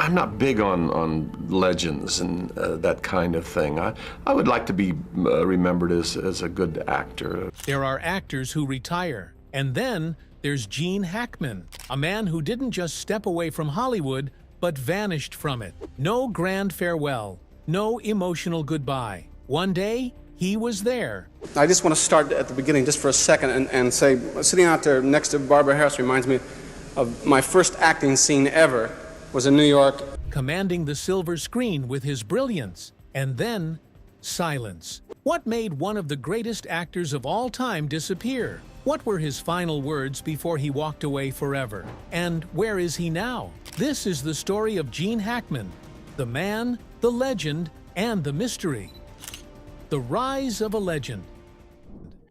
I'm not big on legends and that kind of thing. I would like to be remembered as a good actor. There are actors who retire, and then there's Gene Hackman, a man who didn't just step away from Hollywood, but vanished from it. No grand farewell, no emotional goodbye. One day, he was there. I just want to start at the beginning just for a second and say, sitting out there next to Barbara Harris reminds me of my first acting scene ever. Was in New York. Commanding the silver screen with his brilliance, and then silence. What made one of the greatest actors of all time disappear? What were his final words before he walked away forever? And where is he now? This is the story of Gene Hackman, the man, the legend, and the mystery. The rise of a legend.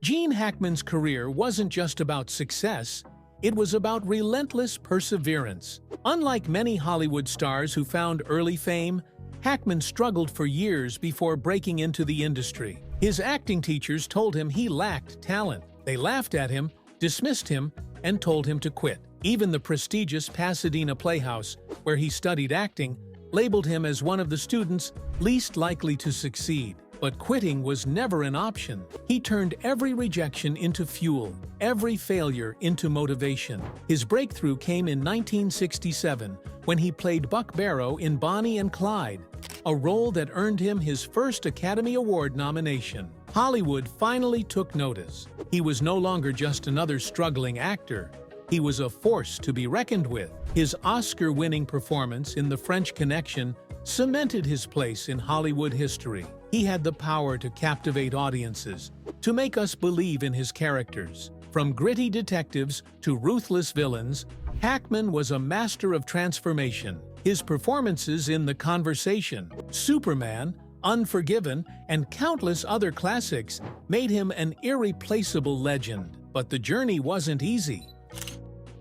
Gene Hackman's career wasn't just about success, it was about relentless perseverance. Unlike many Hollywood stars who found early fame, Hackman struggled for years before breaking into the industry. His acting teachers told him he lacked talent. They laughed at him, dismissed him, and told him to quit. Even the prestigious Pasadena Playhouse, where he studied acting, labeled him as one of the students least likely to succeed. But quitting was never an option. He turned every rejection into fuel, every failure into motivation. His breakthrough came in 1967 when he played Buck Barrow in Bonnie and Clyde, a role that earned him his first Academy Award nomination. Hollywood finally took notice. He was no longer just another struggling actor. He was a force to be reckoned with. His Oscar-winning performance in The French Connection cemented his place in Hollywood history. He had the power to captivate audiences, to make us believe in his characters. From gritty detectives to ruthless villains, Hackman was a master of transformation. His performances in The Conversation, Superman, Unforgiven, and countless other classics made him an irreplaceable legend. But the journey wasn't easy.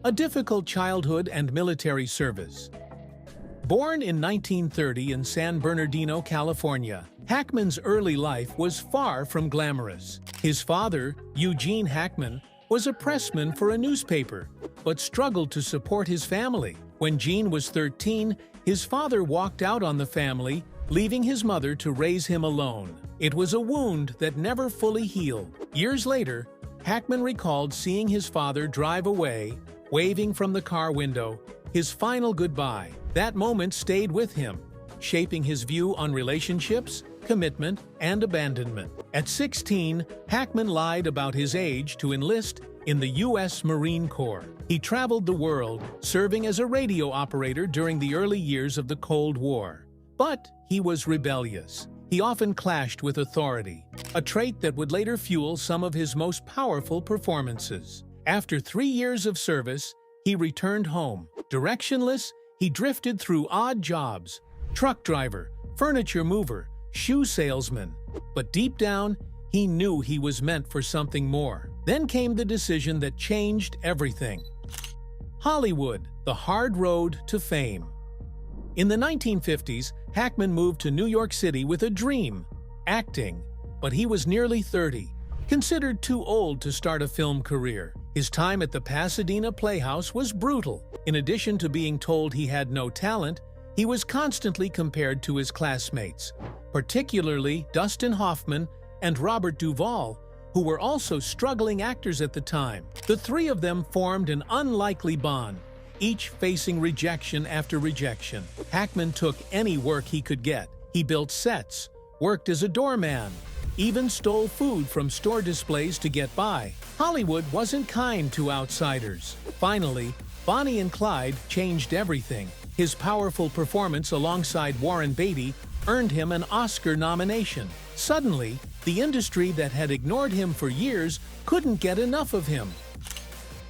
A difficult childhood and military service. Born in 1930 in San Bernardino, California, Hackman's early life was far from glamorous. His father, Eugene Hackman, was a pressman for a newspaper, but struggled to support his family. When Gene was 13, his father walked out on the family, leaving his mother to raise him alone. It was a wound that never fully healed. Years later, Hackman recalled seeing his father drive away, waving from the car window, his final goodbye. That moment stayed with him, shaping his view on relationships, commitment, and abandonment. At 16, Hackman lied about his age to enlist in the U.S. Marine Corps. He traveled the world, serving as a radio operator during the early years of the Cold War. But he was rebellious. He often clashed with authority, a trait that would later fuel some of his most powerful performances. After 3 years of service, he returned home. Directionless, he drifted through odd jobs: truck driver, furniture mover, shoe salesman. But deep down, he knew he was meant for something more. Then came the decision that changed everything. Hollywood, the hard road to fame. In the 1950s, Hackman moved to New York City with a dream: acting. But he was nearly 30, considered too old to start a film career. His time at the Pasadena Playhouse was brutal. In addition to being told he had no talent, he was constantly compared to his classmates, particularly Dustin Hoffman and Robert Duvall, who were also struggling actors at the time. The three of them formed an unlikely bond, each facing rejection after rejection. Hackman took any work he could get. He built sets, worked as a doorman, even stole food from store displays to get by. Hollywood wasn't kind to outsiders. Finally, Bonnie and Clyde changed everything. His powerful performance alongside Warren Beatty earned him an Oscar nomination. Suddenly, the industry that had ignored him for years couldn't get enough of him.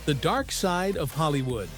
The dark side of Hollywood.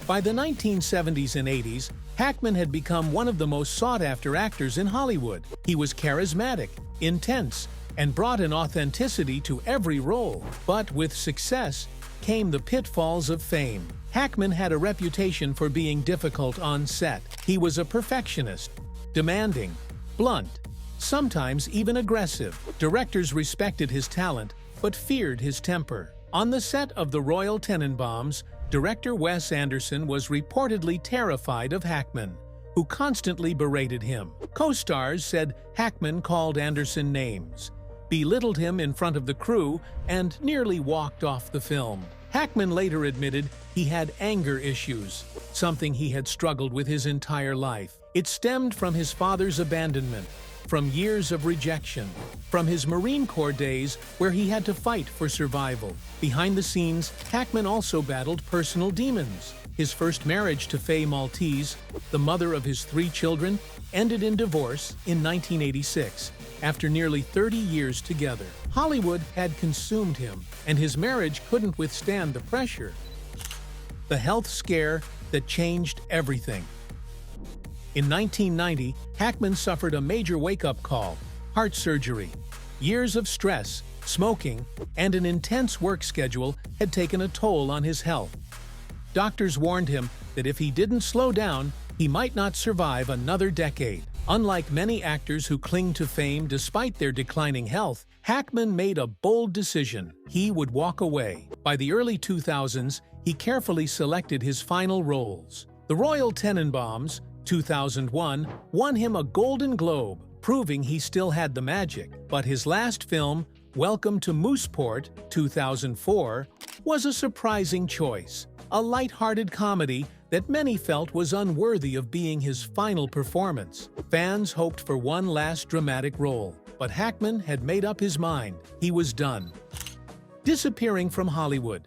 By the 1970s and 80s, Hackman had become one of the most sought-after actors in Hollywood. He was charismatic, intense, and brought an authenticity to every role. But with success came the pitfalls of fame. Hackman had a reputation for being difficult on set. He was a perfectionist, demanding, blunt, sometimes even aggressive. Directors respected his talent, but feared his temper. On the set of The Royal Tenenbaums, director Wes Anderson was reportedly terrified of Hackman. who constantly berated him. Co-stars said Hackman called Anderson names, belittled him in front of the crew, and nearly walked off the film. Hackman later admitted he had anger issues, something he had struggled with his entire life. It stemmed from his father's abandonment, from years of rejection, from his Marine Corps days where he had to fight for survival. Behind the scenes, Hackman also battled personal demons. His first marriage to Faye Maltese, the mother of his 3 children, ended in divorce in 1986, after nearly 30 years together. Hollywood had consumed him, and his marriage couldn't withstand the pressure. The health scare that changed everything. In 1990, Hackman suffered a major wake-up call: heart surgery. Years of stress, smoking, and an intense work schedule had taken a toll on his health. Doctors warned him that if he didn't slow down, he might not survive another decade. Unlike many actors who cling to fame despite their declining health, Hackman made a bold decision. He would walk away. By the early 2000s, he carefully selected his final roles. The Royal Tenenbaums, 2001, won him a Golden Globe, proving he still had the magic. But his last film, Welcome to Mooseport, 2004, was a surprising choice. A light-hearted comedy that many felt was unworthy of being his final performance. Fans hoped for one last dramatic role, but Hackman had made up his mind. He was done. Disappearing from Hollywood.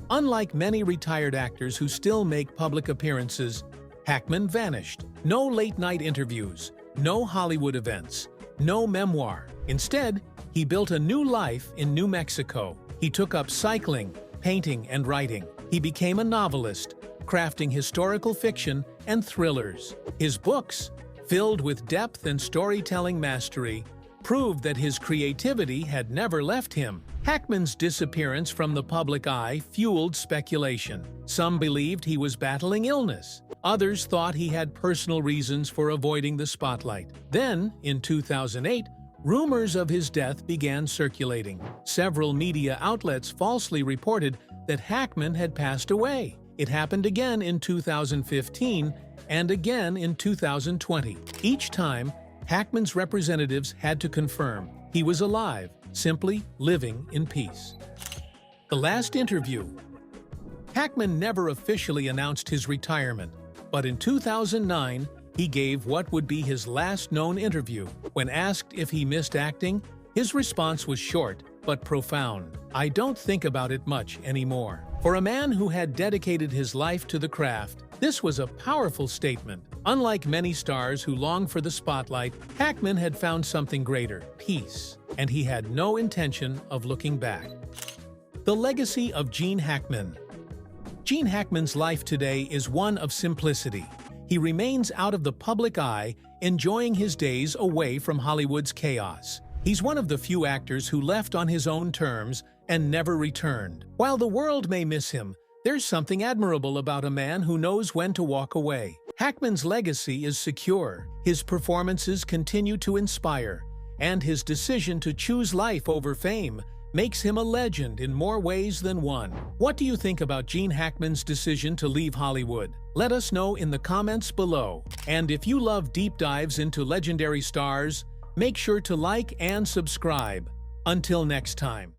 Unlike many retired actors who still make public appearances, Hackman vanished. No late-night interviews, no Hollywood events, no memoir. Instead, he built a new life in New Mexico. He took up cycling, painting, and writing. He became a novelist, crafting historical fiction and thrillers. His books, filled with depth and storytelling mastery, proved that his creativity had never left him. Hackman's disappearance from the public eye fueled speculation. Some believed he was battling illness. Others thought he had personal reasons for avoiding the spotlight. Then, in 2008, rumors of his death began circulating. Several media outlets falsely reported that Hackman had passed away. It happened again in 2015 and again in 2020. Each time, Hackman's representatives had to confirm he was alive, simply living in peace. The last interview. Hackman never officially announced his retirement, but in 2009, he gave what would be his last known interview. When asked if he missed acting, his response was short but profound. "I don't think about it much anymore." For a man who had dedicated his life to the craft, this was a powerful statement. Unlike many stars who long for the spotlight, Hackman had found something greater: peace, and he had no intention of looking back. The legacy of Gene Hackman. Gene Hackman's life today is one of simplicity. He remains out of the public eye, enjoying his days away from Hollywood's chaos. He's one of the few actors who left on his own terms and never returned. While the world may miss him, there's something admirable about a man who knows when to walk away. Hackman's legacy is secure, his performances continue to inspire, and his decision to choose life over fame makes him a legend in more ways than one. What do you think about Gene Hackman's decision to leave Hollywood? Let us know in the comments below. And if you love deep dives into legendary stars, make sure to like and subscribe. Until next time.